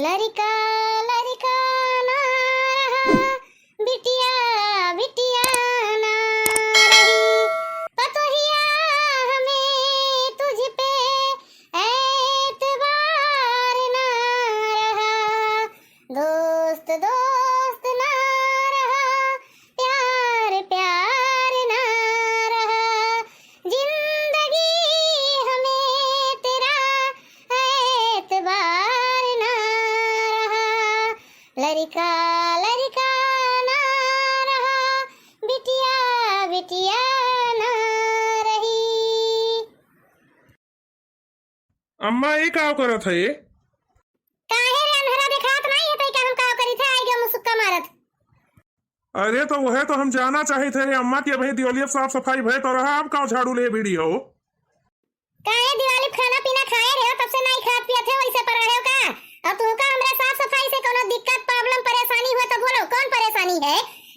लड़का लड़का ना रहा, बिटिया बिटिया ना रही, पतोहिया हमें तुझ पे एतबार ना रहा, दोस्त दोस्त ना रहा, प्यार प्यार ना रहा, जिंदगी हमें तेरा एतबार ना रहा, लड़का लड़का ना रहा, बिटिया बिटिया ना रही। अम्मा ये का करत है? काहे रे अंधेरा देखात नहीं है तई का हम का करी थे आई गे मुसुक्का मारत। अरे तो वह तो हम जाना चाहे थे रे अम्मा की अभी दिवाली साफ सफाई भय तो रहा, अब का झाड़ू ले वीडियो काहे दिवाली खाना पीना खाए रहे हो तब से नहीं खात पियत है वैसे पर रहे हो का? अब तू का हमरा साफ सफाई से कोनो दिक्कत प्रॉब्लम परेशानी हुआ तो बोलो कौन परेशानी है?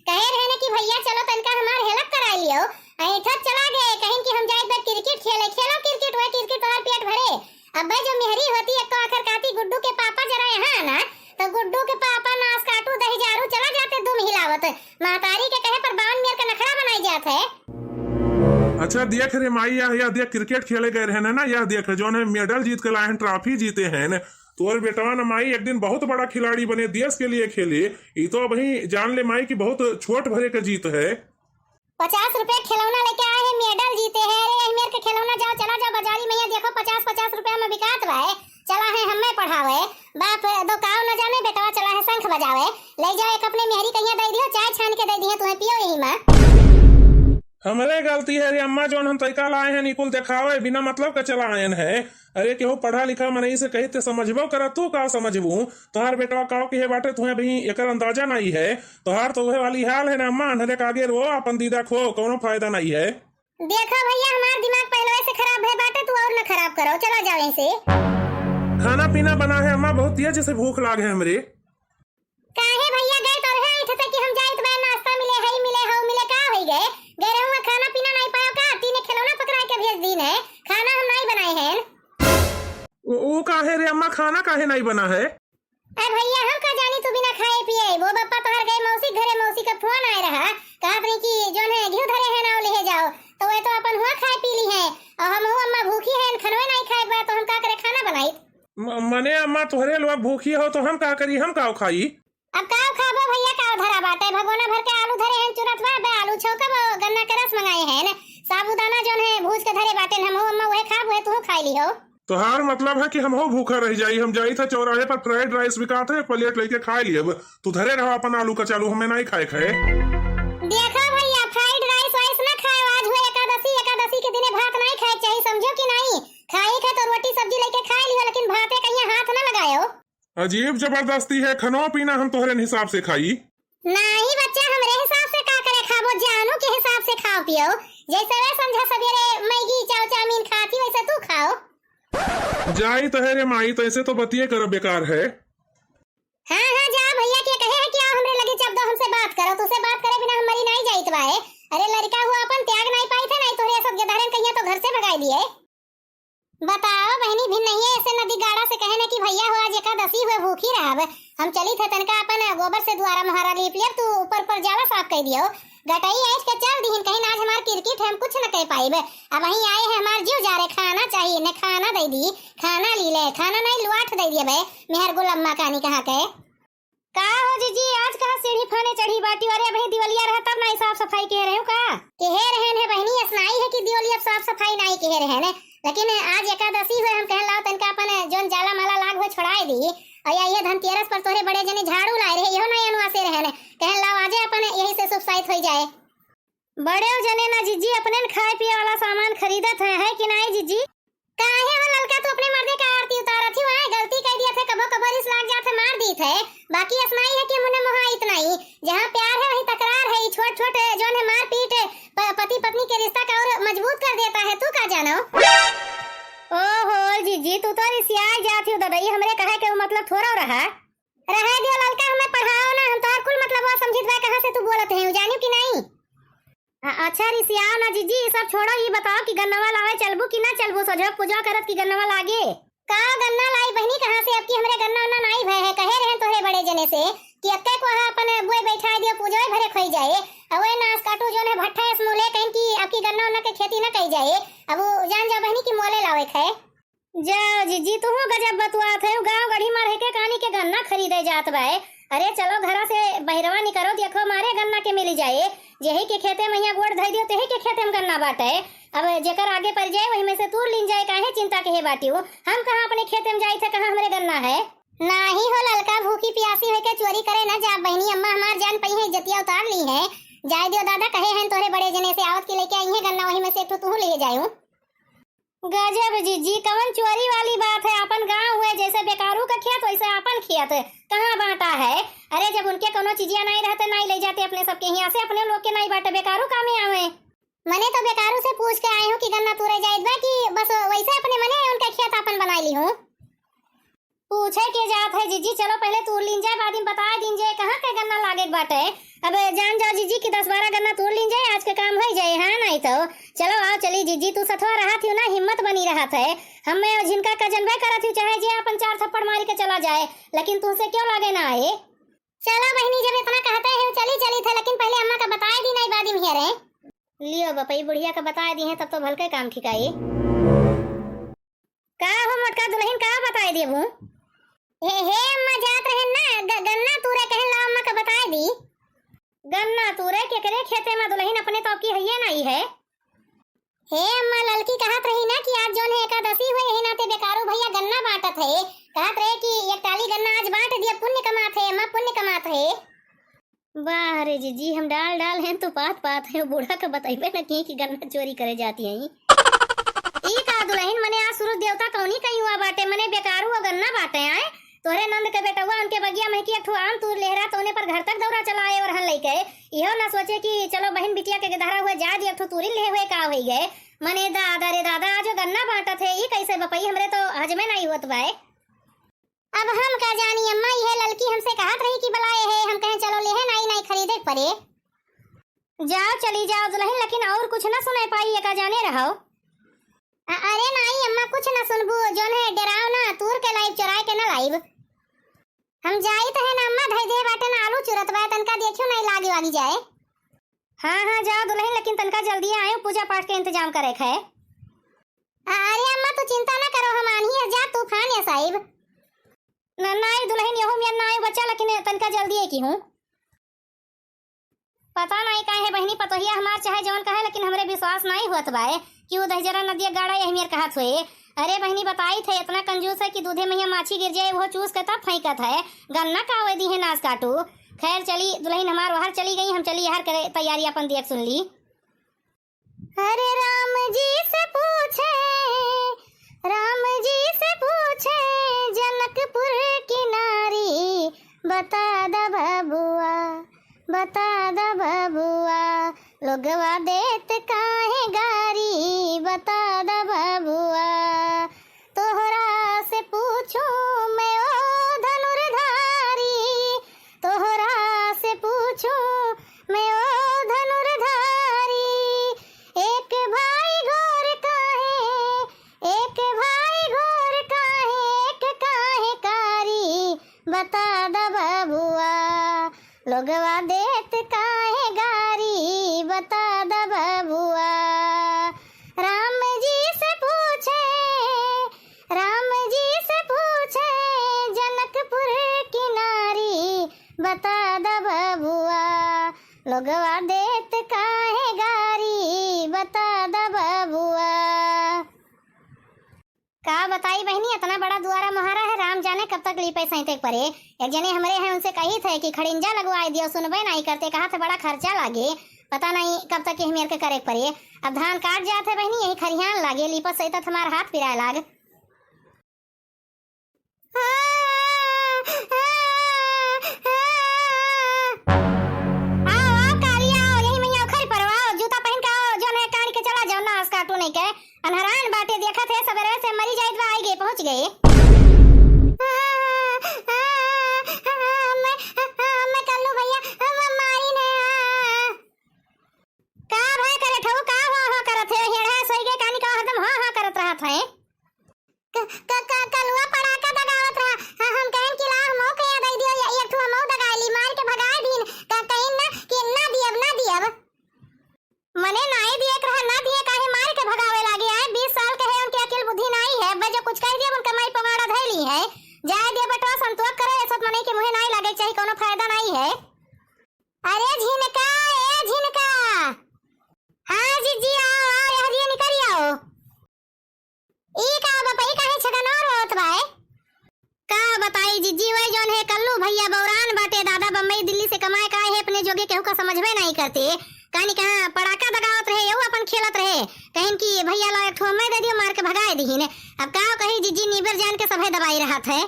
कहे रहे ने कि भैया चलो तनका हमार हेल्प करा लियो, ऐठा चला गए कहीं कि हम जाए क्रिकेट खेले, खेलो क्रिकेट हुए क्रिकेट और पेट भरे। अब भाई जो मेहरी होती है तो आखिर काती गुड्डू के पापा जरा यहाँ ना तो गुड्डू के पापा नास काटू दही जारू चला जाते दुम हिलावत, महतारी के कहे पर बावन मेर का नखरा बनाई जात है। अच्छा देख रे माई यह देख क्रिकेट खेले गए रहे ना, यह देख जो ने मेडल जीत के लाए हैं, ट्रॉफी जीते हैं न, तोर बेटवा न माई एक दिन बहुत बड़ा खिलाड़ी बने, देश के लिए खेले। ये तो अभी जान ले माई की बहुत छोट भरे का जीत है। 50 रुपए खिलौना लेके आए हैं, मेडल जीते हैं। अरे मेरे के खिलौना जाओ चला जाओ बाजारी में, देखो 50-50 रुपया में बिकात बा है। चला है हमें पढ़ावे बाप दो काव न जाने बेटवा चला है शंख बजावे, ले जाओ एक अपने मेहरी कहिया दे दियो, चाय छान के दे दिए तुम्हें पियो यही में। हमारे गलती है रे अम्मा, जो हम तरीका लाए हैं निकुल दिखावे बिना मतलब का चला आयन है। अरे केहू पढ़ा लिखा मनई से कहते समझबो कर, तू का समझबू? तोहार बेटवा काव के बाटे तुम्हें अभी एक अंदाजा नहीं है। तोहार तो वह वाली हाल है ना अम्मा, अंधेरे का आगे रो अपन दीदा खो, कोनो फायदा नहीं है। देखो भैया हमारा दिमाग पहले से खराब है बाटे, तू और न खराब करो, चला जाओ यहीं से। खाना पीना बना है अम्मा, बहुत तेज से भूख लाग है हमरे। काहे भैया गए तो है इठ से कि हम जाइत बा नाश्ता मिले है मिले हो मिले का होई गए गए रहूं खाना पीना नहीं पायो का? तीने खिलौना पकड़ा के भेज दीन है, खाना हम नहीं बनाए हैं। वो काहे रे अम्मा, खाना काहे नहीं बना है? अरे भैया हम का जानी तू बिना खाए पिए वो बप्पा तोहर गए मौसी घरे, मौसी का फोन आए रहा कहा अपनी की जोन है घी धरे है ना ले जाओ, तो वे तो अपन हुआ खाए पी ली है और हम हुआ अम्मा भूखी है खनवे नहीं खाए बा, तो हम का करे खाना बनाई। मने अम्मा तोहरे लोग भूखी हो तो हम का करी, हम का खाई? अब का खाबो भैया का धरा बाटे, भगोना भर के आलू धरे हैं चुरतवा बे आलू छौका गन्ना के रस मंगाए हैं न, साबूदाना जोन है भूज के धरे बाटे हम हो अम्मा वहे खाब है तू खाई ली हो। तोहार मतलब है कि हम हो भूखा रह जाई? हम जाई था चौराहे पर फ्राइड राइस बिकाते है, प्लेट लेके खा लिए, तू धरे रहो अपन आलू का चालू, हमें नहीं खाए खाए। देखो भैया फ्राइड राइस वाइस ना खाओ, आज हुए एकादशी, एकादशी के दिने भात नहीं खाए चाहिए, समझो कि नहीं? खाई खा तो रोटी सब्जी लेके खा लियो, लेकिन भाते कहीं हाथ ना लगायो। अजीब जबरदस्ती है, खनो पीना हम तोहरे हिसाब से खाई। नहीं बच्चा हमरे हिसाब से का करे खाबो, जानू के हिसाब से खाओ पियो, जैसे वे समझा सवेरे मैगी चाव चाउमीन खाती वैसे तू खाओ। जाई तहरे माई, तो ऐसे तो बतिये करो बेकार है। हाँ हाँ जा भैया के कहे है क्या हमरे लगे जब दो हमसे बात करो, तुझसे बात करे बिना हम मरी नहीं जाइत बाए। अरे लड़का हुआ अपन त्याग नहीं पाई थे, नहीं तोरे सब गधरन कहिया तो घर से भगाई दिए। बताओ बहनी भी नहीं है ऐसे नदी गाड़ा से कहने की भैया हो आज एकादशी हुए भूखी रहब, हम चली थे तनका अपन गोबर से द्वारा महारा लीप लिया, तू ऊपर पर जाला साफ कर दियो, गटाई ऐस के चल दीन कहीं आज हमार क्रिकेट हम कुछ न कह पाइबे। अब वहीं आए हैं हमार जीव जा रहे, खाना चाहिए ने खाना दे दी, खाना ली ले, खाना नहीं लुआठ दे दिए बे मेहर गुलम्मा कानी कहाँ के का हो जीजी आज कहाँ सीढ़ी फाने चढ़ी बाटी? अरे भाई दिवालिया रहा तब नहीं साफ सफाई कह रहे हो का? कह रहे हैं बहनी असनाई है कि दिवाली अब साफ सफाई नहीं कह रहे हैं, लेकिन आज एकादशी हुए हम कह लाओ तनका अपन जोन जाला माला लाग हो छोड़ाए दी, और ये धनतेरस पर तोरे बड़े जने झाड़ू लाए रहे इहो नहीं अनुवासे रहे कह लाओ आज अपन यही से शुभ साइत हो जाए। बड़े जने ना जीजी अपने खाए पिए वाला सामान खरीदत है कि नहीं जीजी? काहे हो ललका तू अपने मर्दे का आरती उतारा थी, वहां गलती कर दिया थे, कबो कबो इस लाग जाते मार दी थे, बाकी असनाई है कि मुने मोहा इतना ही, जहां प्यार है वहीं तकरार है, छोट छोट जोन है मार पीट पति पत्नी के रिश्ता का और मजबूत कर देता है, तू का जानो? ओहो जीजी तू तो रिसिया जाती हो ददई, हमरे कहे के मतलब थोड़ा रहा दियो ललका, हमें पढ़ाओ ना, हम तो कुल मतलब वो समझित बा कहां से तू बोलत है जानियो कि नहीं? अच्छा रिसियाओ ना जीजी सब छोड़ो, ये बताओ कि गन्नवा लावे चलबू कि ना चलबू, सजो पूजा करत की गन्नवा लागे का? गन्ना लाई बहनी कहां से, अब की हमरे गन्ना उन्ना नहीं भय है समय से कि अक्के को अपन बुए बैठा दियो पूजा भरे खोई जाए। अब वो नास काटू जो है भट्ठा इस मोले कहीं की आपकी गन्ना उन्ना के खेती ना कही जाए। अब वो जान जा बहनी की मोले लावे खाए जाओ जीजी तू गजब बतुआत है। गांव गढ़ी में रह के कहानी के गन्ना खरीदे जात बाए। अरे चलो घरा से बहिरवा निकलो देखो मारे गन्ना के मिल जाए। यही के खेते में गोड़ धई दियो तेही के खेते में गन्ना बाटे। अब जेकर आगे पड़ जाए वही में से तूर लीन जाए काहे चिंता के हे बाटियो। हम कहां अपने खेते में जाई थे कहां हमरे गन्ना है। नाही हो ललका भूखी प्यासी होके चोरी करे ना जा बहनी। अम्मा हमार जान पई है जतिया उतार ली है। जाय दियो दादा कहे हैं तोरे बड़े जने से आवत के लेके आई है गन्ना वही में से एक तू ले जाऊं। गजब जीजी कवन चोरी वाली बात है। अपन गांव हुए जैसे बेकारू का खेत वैसे अपन खेत कहाँ बांटा है। अरे जब उनके कोनो चीजिया नहीं रहते नहीं ले जाते अपने सबके यहाँ से अपने लोग के नहीं बांटे बेकारू काम में आवे। मने तो बेकारू से पूछ के आई हूँ कि गन्ना तूरे जायद बा कि बस वैसे अपने मने उनका खेत अपन बना ली हूँ। पूछे के जात है जीजी चलो पहले तूर लीन जाए बाद में बता दीन जाए कहाँ के गन्ना लागे बाटे। अब जान जाओ जीजी की 10-12 गन्ना तूर लीन जाए आज के काम हो जाए। हाँ नहीं तो चलो आओ चली जीजी तू सथवा रहा थी ना हिम्मत बनी रहा था। हम मैं जिनका का जनबे करा थी चाहे जे अपन 4 थप्पड़ मार के चला जाए लेकिन तुमसे क्यों लागे ना आए। चलो बहनी जब इतना कहते हैं चली चली थे लेकिन पहले अम्मा का बताए दी नहीं बाद में हेरे लियो बपई बुढ़िया का बता दी है तब तो भलके काम ठिकाई। का हो मोटका दुल्हन का बताए देबू। हे अम्मा जात रहे ना गन्ना तूरे कहन ला अम्मा का बताए दी। गन्ना तूरे के करे खेते में दुल्हन अपने तो की हइये नहीं है। हे अम्मा ललकी कहत रही ना कि आज जोन है एकादशी हुए यही नाते बेकारू भैया गन्ना बांटत है। कहत रहे कि एक टाली गन्ना आज बांट दिया पुण्य कमात है अम्मा पुण्य कमात है। वाह रे जीजी हम डाल डाल हैं तो पात पात है बूढ़ा का बताइबे ना कि गन्ना चोरी करे जाती है। ई का दुल्हन मने आज सूरज देवता कौनी कहीं हुआ बाटे मने बेकारू वो गन्ना बाटे आए। तोरे नंद के बेटा हुआ उनके बगिया में की एक आम तूर लेहरा तो उन्हें पर घर तक दौरा चलाए और हन लेके इहो ना सोचे कि चलो बहन बिटिया के गधारा हुए जा दिया तो तूरी ले हुए का हो गए। मने दादा रे दादा आज गन्ना बांटा थे ये कैसे बपई हमरे तो हजमे नहीं होत बाए। अब हम का जानी अम्मा ये ललकी हमसे कहत रही कि बुलाए है हम कहें चलो लेहे नहीं नहीं खरीदे पड़े। जाओ चली जाओ दुल्हन लेकिन और कुछ ना सुनाई पाई का जाने रहो। अरे नहीं अम्मा कुछ ना सुनबू जोन है डराओ ना तूर के लाइव चुराए के ना लाइव हम जाई तो है ना अम्मा धई दे बाटे ना आलू चुरत बा तनका देखियो नहीं लागी वागी जाए। हाँ जाओ दुल्हन लेकिन तनका जल्दी आए पूजा पाठ के इंतजाम करे है। अरे अम्मा तू चिंता ना करो हम आनी है जा तूफान है साहिब नहीं दुल्हन यहो मियां ना आए बच्चा लेकिन तनका जल्दी है की हूँ। पता नहीं काहे बहनी पतोहिया हमार चाहे जवन कहे लेकिन हमरे विश्वास नहीं होत बाए कि वो दहजरा नदिया गाड़ा यही मेर कहत हुए। अरे बहनी बताई थे इतना कंजूस है कि दूधे में माछी गिर जाए वो चूस के तब फेंकत है गन्ना का वे दी है नाश काटू। खैर चली दुल्हन हमार वहां चली गई हम चली हर करे तैयारी अपन देख सुन ली। अरे राम जी से पूछे जनकपुर की नारी बता द बबुआ लोगवा देत काहे गारी बता द बबुआ तोहरा से पूछूं मैं ओ धनुर्धारी तोहरा से पूछूं मैं ओ धनुर्धारी एक भाई घोर काहे एक काहे कारी बता द बबुआ लोगवा देत काहे गारी बता द बबुआ। राम जी से पूछे जनकपुर की नारी बता द बबुआ लोगवा देत काहे गारी बता द बबुआ। का बताई बहनी इतना बड़ा दुआरा मुहारा है राम जाने कब तक लीपे सैंते परे। एक जने हमरे हैं उनसे कही थे कि खड़िंजा लगवाए दियो सुनबे नहीं करते कहा थे बड़ा खर्चा लागे पता नहीं कब तक हमें के करे पड़े। अब धान काट जाते बहनी यही खरिहान लागे लीपा सहित हमार हाथ पिराए लाग। अनहरान बाटे देखा थे सवेरे से मरी जाइत बा आई गए पहुंच गए। मैं कल्लू भैया मारी ने का भाई करे ठऊ का हो करत है हेड़ा सोई के कानी का हरदम हां करत रहत है कलुआ पड़ा का दगावत रहा संतोष करे ऐसा मने के मुहे नहीं लागे चाहिए कोनो फायदा नहीं है। अरे झिनका ए झिनका, हाँ जीजी आओ आओ हरिया निकल आओ। ई का बपई काहे छगन और होत बाए? का बताई जीजी वही जोन है कल्लू भैया बौरान बाटे दादा बम्बई दिल्ली से कमाए का है अपने जोगे केहू का समझबे नहीं करते। कहानी कहां पड़ाका दगावत रहे यो अपन खेलत रहे कहीं कि भैया ला एक ठो मैं दे दियो मार के भगाए दीहिन। अब का कही जीजी नीबर जान के सभे दबाई रहा थे।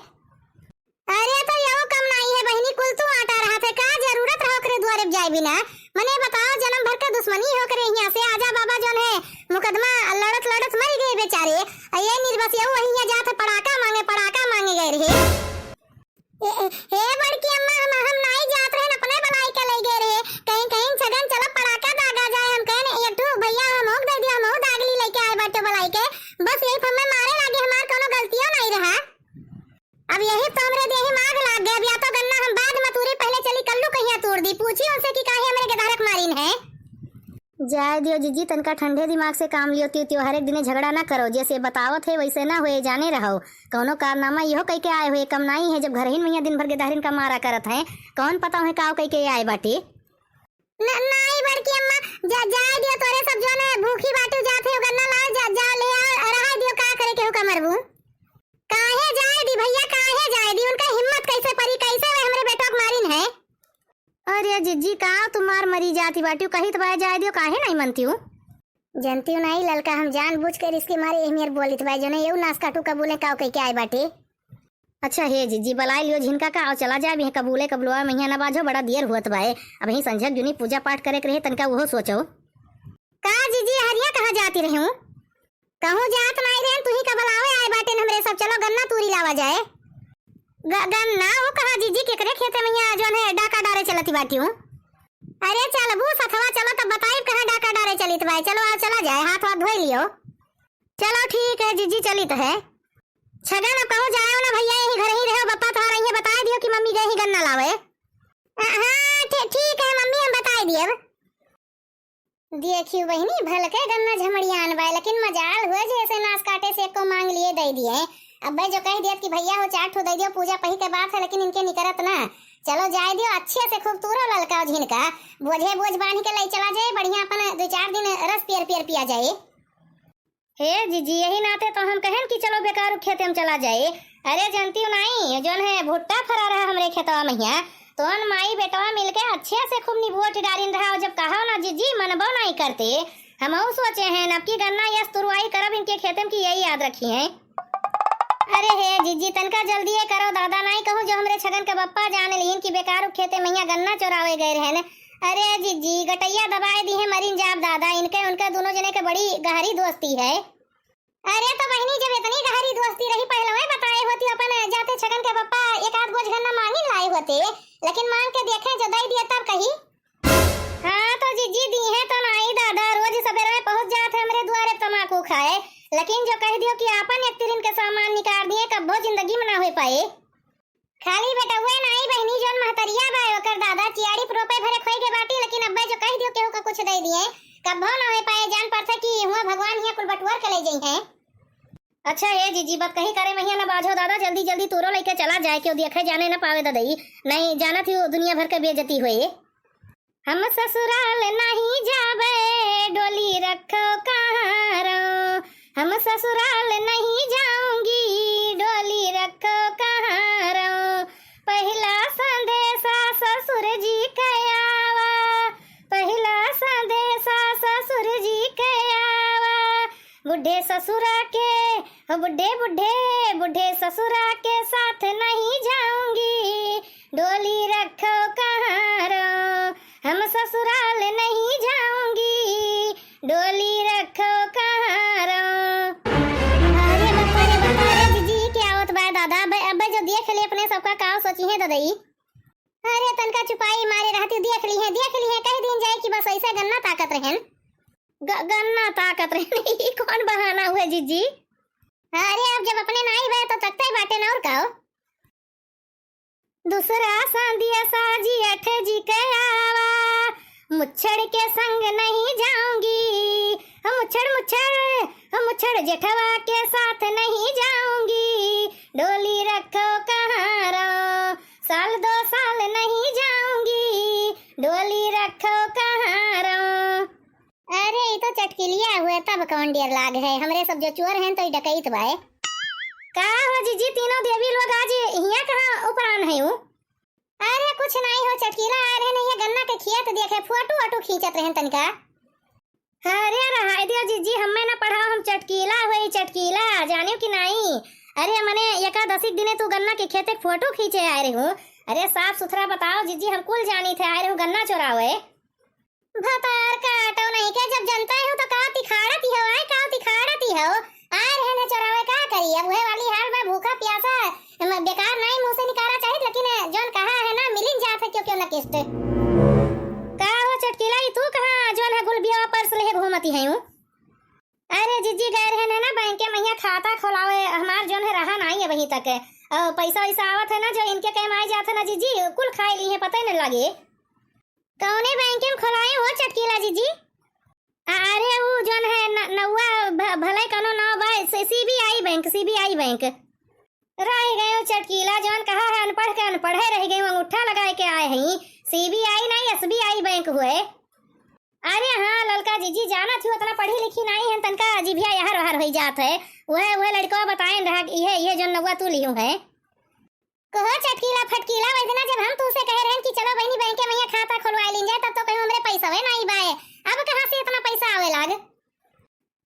अरे तो यो कम नहीं है बहनी कुल तू आटा रहा थे का जरूरत रहो करे द्वारे जाए बिना मने बताओ जन्म भर का दुश्मनी हो करे यहाँ से आजा बाबा जोन है मुकदमा लड़त लड़त मर गए बेचारे। ये निर्बस यो वही जाते पड़ाका मांगे गए रहे। हे बड़की अम्मा हम नहीं जात रहे अपने बनाई के ले गए रहे कहीं कहीं छगन चलो पड़ाका दागा जाए हम कहने एक ठो भैया हम होक दे दिया हम हो दागली लेके आए बाटे बनाई के बस यही फम्मे मारे लागे हमार कोनो गलतियों नहीं रहा। अब यही तो हमरे देही माग लाग गया। अब या तो गन्ना हम बाद में तूरी पहले चली कल्लू कहिया तोड़ दी पूछी उनसे कि काहे हमरे गधारक मारीन है। जाए दियो जीजी तनका ठंडे दिमाग से काम लियो त्यो हर एक दिन झगड़ा ना करो जैसे बतावत है वैसे ना हुए जाने रहो कौनो कारनामा यो कह के आए हुए कम नहीं है जब घर ही में दिन भर गदारिन का मारा करत है कौन पता है का कह के आए बाटे। नहीं बड़की अम्मा जाए दियो तोरे सब जो ने भूखी बाटू जाते हो गन्ना ला जा ले आ रहा दियो का करे केहू का मरबू काहे जाए दी भैया काहे जाए दी उनका हिम्मत कैसे परी कैसे वे हमरे बेटो को मारिन है। अरे जीजी का तुम्हार मरी जाती बाटी कही तो जाए दियो काहे नहीं मनती हूँ जनती हूँ नहीं ललका हम जानबूझ कर इसके मारे एहमियर बोलित भाई जो ने यू नास काटू कबूले का कह के आए बाटे। अच्छा हे जीजी बलाई लियो झिनका का चला जाए भी कबूले कबूलवा में ना बाजो बड़ा देर हुआ बाए अब ही संझक जुनी पूजा पाठ करे के रहे तनका वो सोचो। का जीजी हरिया कहाँ जाती रही हूँ कहूँ जात नहीं रहे तू ही का बलावे आए बाटे हमरे सब चलो गन्ना तूरी लावा जाए। गन्ना वो कहा जीजी केकरे खेते में यहाँ जो है डाका डारे चलती बाटी हूँ। अरे चल बू सथवा चलो तब बताइए कहाँ डाका डारे चली भाई चलो आज चला जाए हाथ हाथ धोई लियो। चलो ठीक है जीजी चली तो है छगन अब कहूँ जाओ ना भैया यही घर ही रहो बप्पा तो रही है बता दियो कि मम्मी गई ही गन्ना लावे। हाँ ठीक है मम्मी हम बता दिए। देखियो बहनी भल के गन्ना झमड़ियान बाय लेकिन मजाल हुए जैसे नाश काटे से को मांग लिए दे दिए। अब भाई जो कह दिया कि भैया हो चाट हो दे दियो पूजा पही के बात है लेकिन इनके निकरत ना चलो जाए दियो अच्छे से खूब तूरो ललका झिनका बोझे बोझ बांध के ले चला जाए बढ़िया अपन 2-4 दिन रस पियर पिया जाए। हे जीजी यही नाते तो हम कहें कि चलो बेकार खेते हम चला जाए। अरे जानती हूँ नहीं जोन है भुट्टा फरा रहा हमरे खेतवा मैया तो माई बेटवा मिलके अच्छे से खूब निबोट डालिन रहा जब कहा ना जीजी मनबो नहीं करते हम सोचे हैं अब की गन्ना यस तुरवाई करब इनके खेते में की यही याद रखी है। अरे हे जीजी तनका जल्दी है करो दादा नहीं कहूँ जो हमरे छगन के बप्पा जाने लीन की बेकार खेते मैया गन्ना चोरावे गए रहे। अरे जीजी गटैया दबाए दी है मरीन जाब दादा इनके उनके दोनों जने के बड़ी गहरी दोस्ती है। अरे तो बहनी जब इतनी गहरी दोस्ती रही पहले वही बताए होती अपन जाते छगन के बप्पा एक आध बोझ गन्ना मांगी लाए होते लेकिन मांग के देखे जो दे दिया तब कही। हाँ तो जीजी दी है तो नहीं दादा रोज सवेरे में पहुंच जाते हमरे द्वारे तमाकू खाए लेकिन जो कह दियो कि आपन एक तिरिन के सामान निकाल दिए कब जिंदगी में ना हो पाए। खाली बेटा हुए नहीं बहनी जोन महतरिया बाय ओकर दादा चियाड़ी प्रोपे भरे खोई के बाटी लेकिन अब्बा जो कह दियो केहू का कुछ दे दिए कब ना हो पाए जान पड़ता कि हुआ भगवान हिया कुल बटवर के ले जाई है। अच्छा ये जीजी बात कही करे मैया ना बाजो दादा जल्दी जल्दी तूरो लेके चला जाए क्यों देखे जाने ना पावे ददई नहीं जाना थी दुनिया भर के बेइज्जती हुई। हम ससुराल नहीं जावे डोली रखो कहारो हम ससुराल नहीं जाऊंगी डोली रखो कहारो पहला संदेशा ससुर जी के आवा पहला संदेशा ससुर जी के आवा बुढ़े ससुरा के बुढ़े बुढ़े बुढ़े ससुरा के साथ नहीं जाऊंगी डोली रखो कहारो हम ससुराल नहीं जाऊंगी डोली रखो कहारो। अरे बता रे जीजी क्या होत बा दादा अब जो देख ले अपने सबका काव सोची है ददई। अरे तनका छुपाई मारे रहती देख ली है कह दिन जाए कि बस ऐसा गन्ना ताकत रहन गन्ना ताकत रहन कौन बहाना हुआ जीजी। अरे अब जब अपने नहीं भय तो तकते ही बाटे ना और काओ दूसरा सांदिया साजी अठ जी के आवा मुच्छड़ के संग नहीं जाऊंगी हम मुच्छड़ जेठवा के साथ नहीं जाऊंगी डोली रखो कहाँ रो, साल 2 साल नहीं जाऊंगी, डोली रखो कहाँ रो। अरे ये तो चटकिलिया हुए तब कौन डेर लाग है, हमरे सब जो चोर हैं तो ये डकैत बाए। का हो जीजी तीनों देवी लोग आज यहाँ कहाँ उपरान है हूँ? अरे कुछ नहीं हो, चटकीला आ रहे नहीं, गन्ना के खेत देखे फोटो वोटो खींचत रहे तनिका। अरे रहा दिया जीजी, हमें ना पढ़ाओ, हम चटकीला हुई चटकीला जानियो कि नहीं। अरे मने एकादशी दिने तू गन्ना के खेत के फोटो खींचे आए रहे हो। अरे साफ सुथरा बताओ जीजी, हम कुल जानी थे आए रहे हो गन्ना चोरावे। भतार काटो नहीं के, जब जनता है तो का तिखाड़ती हो, आए का तिखाड़ती हो, आ रहे ने चोरावे का करी। अब वह वाली हाल में भूखा प्यासा बेकार नहीं मुंह से निकाला चाहिए, लेकिन जोन कहा है ना मिलिन जात है, क्यों क्यों न किस्त का हो चटकीला तू कहां जोन है गुलबिया पर्स ले घूमती है हूं? अरे जीजी गए रहे ना बैंक में यहाँ खाता खोलावे, हमार जोन है रहा नहीं है वहीं तक। पैसा वैसा आवत है ना जो इनके कहीं आए जाते ना जीजी, कुल खाए ली है पता ही नहीं लगे। कौने बैंक में खोलाए हो चटकीला जीजी? अरे वो जोन है नौवा भले कनो ना भाई सीबीआई बैंक, सीबीआई बैंक रह गए चटकीला, जोन कहा है अनपढ़ के अनपढ़े रह गए, अंगूठा लगाए के आए हैं। सीबीआई नहीं एसबीआई बैंक हुए। अरे हाँ ललका जीजी जाना थी, उतना पढ़ी लिखी नहीं है, तनका जीभिया यार बाहर हो जात है। वह लड़का बताए रहा ये जो नौवा तू लियो है। कहो चटकीला फटकीला, वैसे जब हम तुमसे कह रहे हैं कि चलो बहनी बैंक में यहाँ खाता खुलवा लीजिए, तब तो कहीं हमरे पैसा वे नहीं बाए, अब कहाँ से इतना पैसा आवे लाग?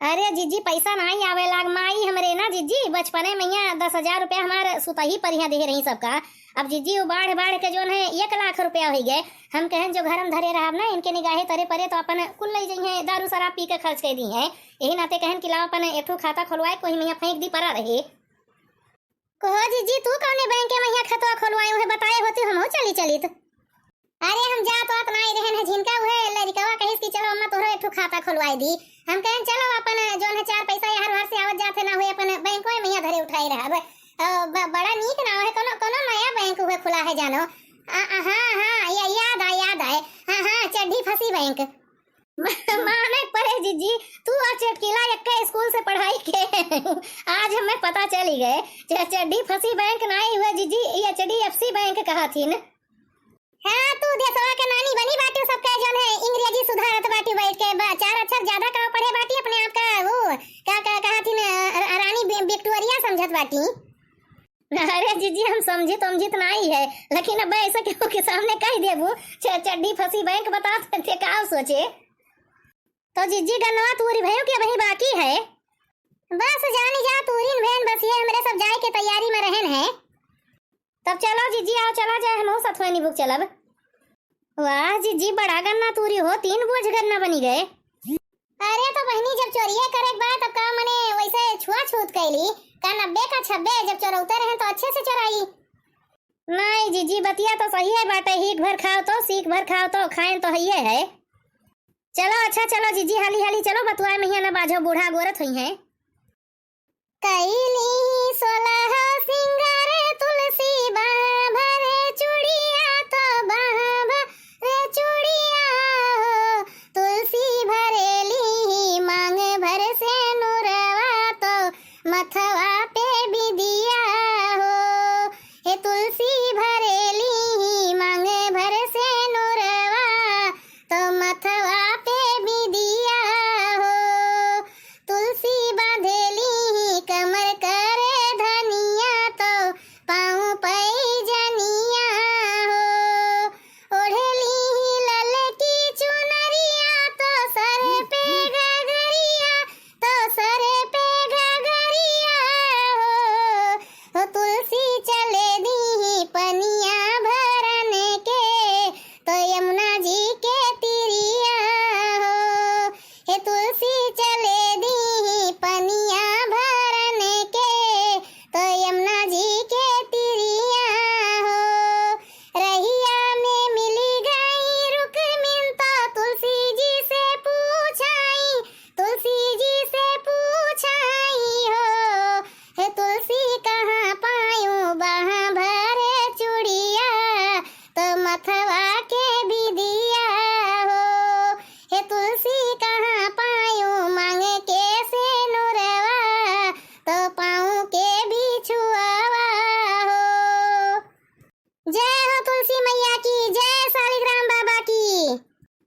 अरे जीजी पैसा नहीं आवे लाग, माई हमरे ना जीजी बचपने में यहाँ 10,000 रुपया हमारे सुतही पर यहाँ दे रही सबका। अब जीजी वो बाढ़ बाढ़ के जो है 1 लाख रुपया हो गए। हम कहें जो घर में धरे रहा ना इनके निगाहे तरे परे तो अपन कुल ले जाइए दारू शराब पी के खर्च कर दी है। यही नाते कहन कि लाओ अपन एक खाता खुलवाए, कोई में फेंक दी पड़ा रहे। कहो जीजी तू कौने बैंक में यहाँ खतवा खुलवाए हुए बताए होती, हम हो चली चलित। अरे हम जात वात नहीं रहन है, झिनका हुए लड़कवा कहिस कि चलो अम्मा तोहरो एक खाता खुलवाई दी। हम कहें चलो अपन जोन है 4 पैसा यार हर से आवत जाते ना हुए, अपन बैंक में यहाँ धरे उठाई रहा। बड़ा नीक ना है, कोनो कोनो नया बैंक हुए खुला है जानो। हाँ याद आए हाँ चड्ढी फंसी बैंक माने पड़े जीजी, तू और चटकीला एक स्कूल से पढ़ाई के आज हमें पता चली गए। चड्ढी फंसी बैंक नहीं हुआ जीजी, ये HDFC बैंक कहा थी न। हाँ तू देशवा के नानी बनी बाटी, सबका जो है अंग्रेजी सुधारत बाटी बैठ के, 4 अक्षर ज्यादा का पढ़े बाटी, अपने आप का वो क्या कहा थी न रानी विक्टोरिया समझत बाटी। अरे जीजी हम समझित नहीं है, लेकिन अब ऐसा क्यों के सामने कह देबू चड्ढी फंसी बैंक बता थे का सोचे। तो जीजी गन्नवा तूरी भयो के वही बाकी है? बस जानी जा तूरीन बहन, बस ये हमरे सब जाए के तैयारी में रहन है। तब चलो जीजी आओ चला जाए, हम सतवानी बुक चलब। वाह जीजी बड़ा गन्ना तूरी हो, 3 बोझ गन्ना बनी गए। अरे तो बहनी जब चोरिया करे बात अब का मने वैसे छुआ छूत कैली का 90 का 96, जब चोरौते रहे तो अच्छे से चोराई। नहीं जीजी बतिया तो सही है बाटे, हीक भर खाओ तो सीख भर खाओ तो खाएं तो ही है। चलो अच्छा चलो जीजी हाली हाली चलो, बतुआ में न बाझो बूढ़ा गोरत हुई है। कैली 16 सिंगारे तुलसी बाबा रे चूड़िया तो बाबा रे चूड़िया हो, तुलसी भरेली मांग भर से नूरवा तो मथवा पे भी दिया हो। हे तुलसी भरेली मांग भर से नूरवा तो मथवा पे भी दिया हो, तुलसी बांधेली कमर कर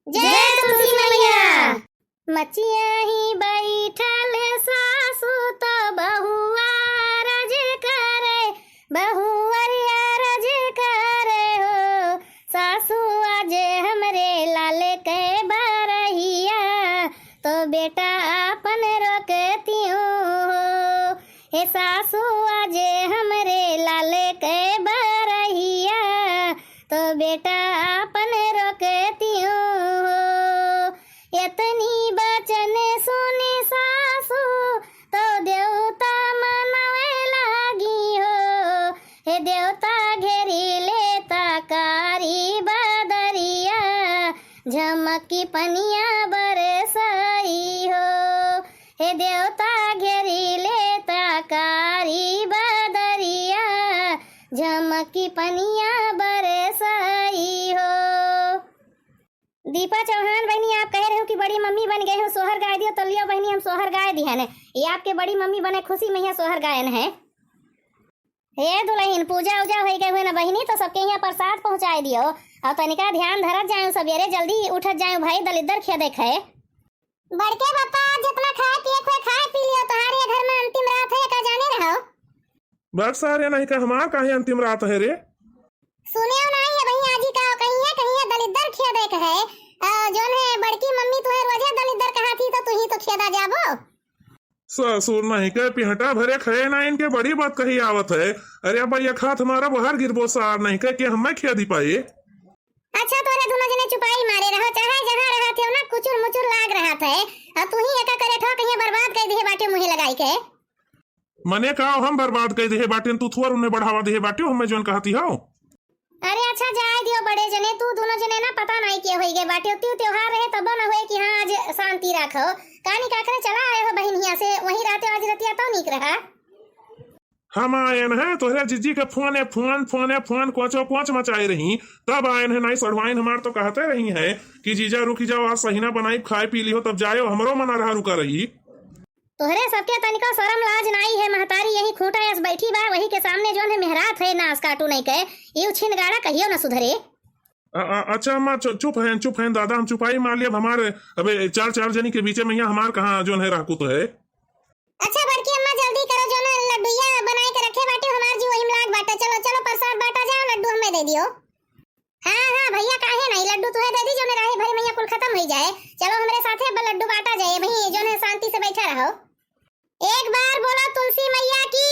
जय तुलसी मैया। मचिया ही बैठल सासू तो बहुआ रज करे, बहुअरिया रज करे हो। सासू आज हमरे लाल के बरहिया, तो बेटा अपन रोकती हो। हे सासू आज हमरे लाल के बरहिया, तो बेटा अपन रोकती हो। इतनी बचन सुने सासू, तो देवता मनावे लागी हो। हे देवता घेरी लेता कारी बदरिया, झमकी पनिया बरसई हो। हे देवता घेरी लेता कारी बदरिया, झमकी पनिया बरसई हो। दीपा चौहान बहनी, आप कह रहे हो कि बड़ी मम्मी बन गए हो, सोहर गाय दियो। तो लियो बहनी, हम सोहर गाय दिहन। ये आपके बड़ी मम्मी बने खुशी मैया सोहर गायन है। हे दुल्हन, पूजा उजा हो गए हुए ना बहनी, तो सबके यहाँ प्रसाद पहुँचाए दियो। और तनिका ध्यान धरत जाए, सवेरे जल्दी उठत जाए भाई, दलिद्दर खे देखे। बड़के बापा जितना खाए पिए खाए पी लियो, तुम्हारे घर में अंतिम रात है का जाने रहो। बस सारे नहीं का हमार काहे अंतिम रात है रे? सुने नहीं है भैया जी का, कहीं है दलिद्दर खे देख है। जोन है बड़की मम्मी तुहे रोजे दलिद्दर कहा थी, तो तू ही तो खेदा जाबो। ससुर नहीं के पिहटा भरे खए ना, इनके बड़ी बात कही आवत है। अरे अब ये खात हमारा बाहर गिरबो सार नहीं के कि हमें खिया दी पाए। अच्छा तोरे दोनों जने चुपाई मारे रहो, चाहे जहाँ रहा थे ना कुचुर मुचुर लाग रहा था। अब तू ही एका करे ठो कहीं बर्बाद कर दिए बाटे मुहे लगाई के। मने का हम बर्बाद कर दिए बाटे, तू थोर उन्हें बढ़ावा दिए बाटे, हमें जोन कहती हो। अरे अच्छा जाए दियो बड़े जने, तू दोनों जने ना पता नहीं किए होई गए बाटे। त्योहार रहे तब न होए कि हाँ आज शांति रखो। कानी काकरे चला आए हो बहन हिया से, वहीं रहते आज रतिया तो निक रहा। हम आयन है तोहरे जीजी के फोन कोच मचाए रही, तब आयन है। नहीं सड़वाइन हमार तो कहते रही है कि जीजा रुकी जाओ, आज सहीना बनाई खाए पी लियो, तब जायो। हमरो मना रहा रुका रही। तोहरे सबके तनिका शरम लाज नहीं है। महतारी यही खूंटा ऐस बैठी बा, वही के सामने जो है मेहरात है नास काटू नहीं के। ये छिन गाड़ा कहियो ना सुधरे। अच्छा अम्मा चुप है दादा, हम चुपाई मार लिया। हमारे अबे चार जनी के बीच में यहाँ हमार कहाँ जो है राकू तो है। अच्छा बड़की अम्मा जल्दी करो, जो ना लड्डूया बनाए के रखे बाटे हमार जी, वही मिलाक बाटा। चलो चलो प्रसाद बाटा जाओ, लड्डू हमें दे दियो। हाँ भैया काहे नहीं, लड्डू तो है दे दी, जो ने राही भरी मैया कुल खत्म हो जाए। चलो हमारे साथे अब लड्डू बाटा जाए भई, जो है शांति से बैठा रहो। एक बार बोलो तुलसी मैया की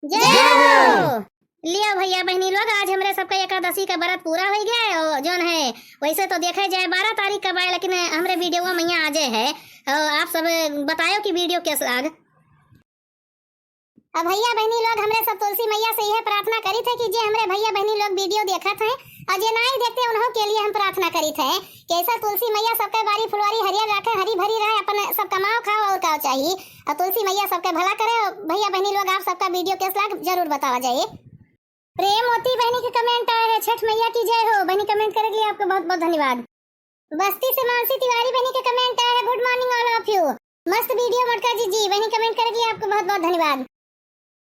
जय हो। लियो भैया बहनी लोग, आज हमारे सबका एकादशी का व्रत पूरा हो गया। और जो है वैसे तो देखा जाए 12 तारीख का बाय, लेकिन हमारे वीडियो में मैया आज है। आप सब बतायो कि वीडियो कैसा लगा। अब भैया बहनी लोग हमरे सब तुलसी मैया से यह प्रार्थना करी थे कि जे हमरे भैया बहनी लोग वीडियो देखा थे और जे नहीं देखते उन्हों के लिए हम प्रार्थना करी थे कि ऐसा तुलसी मैया सबके बारी फुलवारी हरियर रखे, हरी भरी रहे, अपन सब कमाओ खाओ और का चाहिए। और तुलसी मैया सबके भला करे। भैया बहनी लोग आप सबका वीडियो कैसा लगा जरूर बतावा जाइए। प्रेम मोती बहनी के कमेंट आए है, छठ मैया की जय हो। बहनी कमेंट करे के लिए आपको बहुत बहुत धन्यवाद। बस्ती से मानसी तिवारी बहनी के कमेंट आए है, good morning all of you. मस्त वीडियो मटका जी बहनी कमेंट करे के लिए आपको बहुत बहुत धन्यवाद।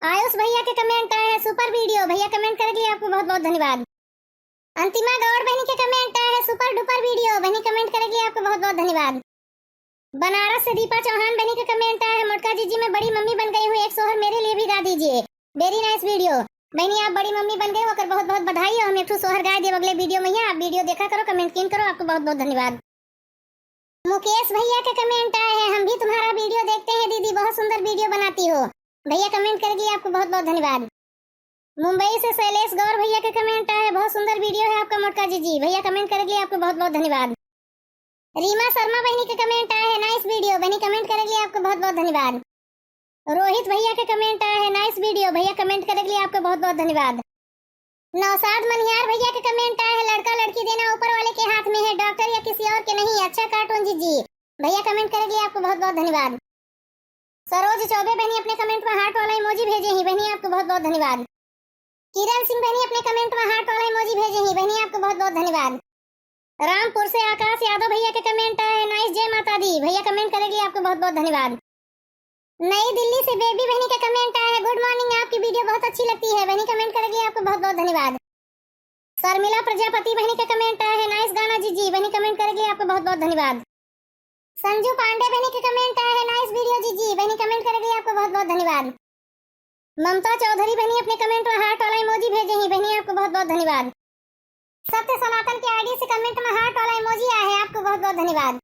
आयुष भैया के कमेंट आए है, सुपर वीडियो। भैया कमेंट करे के लिए आपको बहुत बहुत धन्यवाद। अंतिमा गौड़ बहनी के कमेंट आए है, सुपर डुपर वीडियो। बहनी कमेंट करे के लिए आपको बहुत बहुत धन्यवाद। बनारस से दीपा चौहान बहनी के कमेंट आए है, मोटका जी मैं बड़ी मम्मी बन गई हूँ, एक सोहर मेरे लिए भी गा दीजिए। Very nice video. बहनी आप बड़ी मम्मी बन गए होकर बहुत बहुत बधाई। और हम एक सोहर गाय देव अगले वीडियो में ही। आप वीडियो देखा करो, कमेंट किन करो। आपको बहुत बहुत धन्यवाद। मुकेश भैया के कमेंट आए हैं, हम भी तुम्हारा वीडियो देखते हैं दीदी, बहुत सुंदर वीडियो बनाती हो। भैया कमेंट करेगी, आपको बहुत बहुत धन्यवाद। मुंबई से शैलेश गौर भैया के कमेंट आए, बहुत सुंदर वीडियो है आपका मोटका जी। भैया कमेंट करेगी, आपको बहुत बहुत धन्यवाद। रीमा शर्मा बहनी के कमेंट आए हैं, नाइस वीडियो। बहनी कमेंट करेगी, आपको बहुत बहुत धन्यवाद। रोहित भैया के कमेंट आए हैं, नाइस वीडियो। भैया कमेंट करेगी, आपको बहुत बहुत धन्यवाद। नौसाद मनियार भैया के कमेंट आए हैं, लड़का लड़की देना ऊपर वाले के हाथ में है, डॉक्टर या किसी और के नहीं। अच्छा कार्टून जी। भैया कमेंट करेगी, आपको बहुत बहुत धन्यवाद। सरोज चौबे बहनी अपने कमेंट में हार्ट वाला इमोजी भेजे ही, बहनी आपको बहुत बहुत धन्यवाद। किरण सिंह बहनी अपने कमेंट में हार्ट वाला इमोजी भेजे ही, बहनी आपको बहुत बहुत धन्यवाद। रामपुर से आकाश यादव भैया के कमेंट आए हैं, नाइस जय माता दी। भैया कमेंट करेगी, आपको बहुत बहुत धन्यवाद। नई दिल्ली से बेबी बहनी के कमेंट आए हैं, गुड मॉर्निंग, आपकी वीडियो बहुत अच्छी लगती है। बहनी कमेंट करेगी, आपको बहुत बहुत धन्यवाद। शर्मिला प्रजापति बहनी का कमेंट आया है, नाइस गाना जीजी। बहनी कमेंट करेगी, आपको बहुत बहुत धन्यवाद। संजू पांडे बहनी के कमेंट आया है, नाइस वीडियो जीजी। बहनी कमेंट करेगी, आपको बहुत बहुत धन्यवाद। ममता चौधरी बहनी अपने कमेंट में हार्ट वाला इमोजी भेजे हैं, बहनी आपको बहुत बहुत धन्यवाद। सत्य सनातन के आईडी से कमेंट में हार्ट वाला इमोजी आया है, आपको बहुत बहुत धन्यवाद।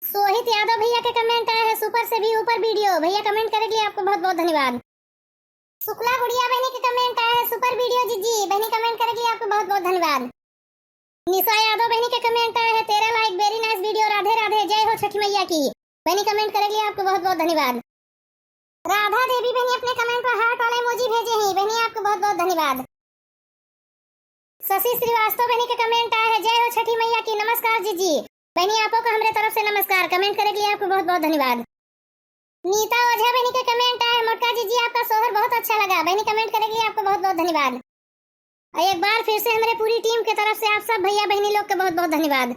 सोहित यादव भैया के कमेंट आया है, सुपर से भी ऊपर वीडियो। भैया कमेंट करेगी, आपको बहुत बहुत धन्यवाद। शुक्ला गुड़िया बहनी के कमेंट आया है, सुपर वीडियो जीजी। बहनी कमेंट करेगी, आपको बहुत बहुत धन्यवाद। निशा यादव बहनी के कमेंट आया है, 13 like, very nice video, Radhe Radhe, जय हो छठी मैया की। बहनी कमेंट करेगी, आपको बहुत बहुत धन्यवाद। राधा देवी बहनी अपने कमेंट में हार्ट वाला इमोजी भेजे हैं, बहनी आपको बहुत बहुत धन्यवाद। शशि श्रीवास्तव बहनी के कमेंट आया है, जय हो छठी मैया की, नमस्कार जीजी। बहनी आपको को हमारे तरफ से नमस्कार। कमेंट करने के लिए आपको बहुत बहुत धन्यवाद। नीता ओझा बहनी के कमेंट आया है, मोटका जीजी आपका सोहर बहुत अच्छा लगा। बहनी कमेंट करने के लिए आपको बहुत बहुत धन्यवाद। और एक बार फिर से हमारे पूरी टीम की तरफ से आप सब भैया बहनी लोग के बहुत बहुत धन्यवाद।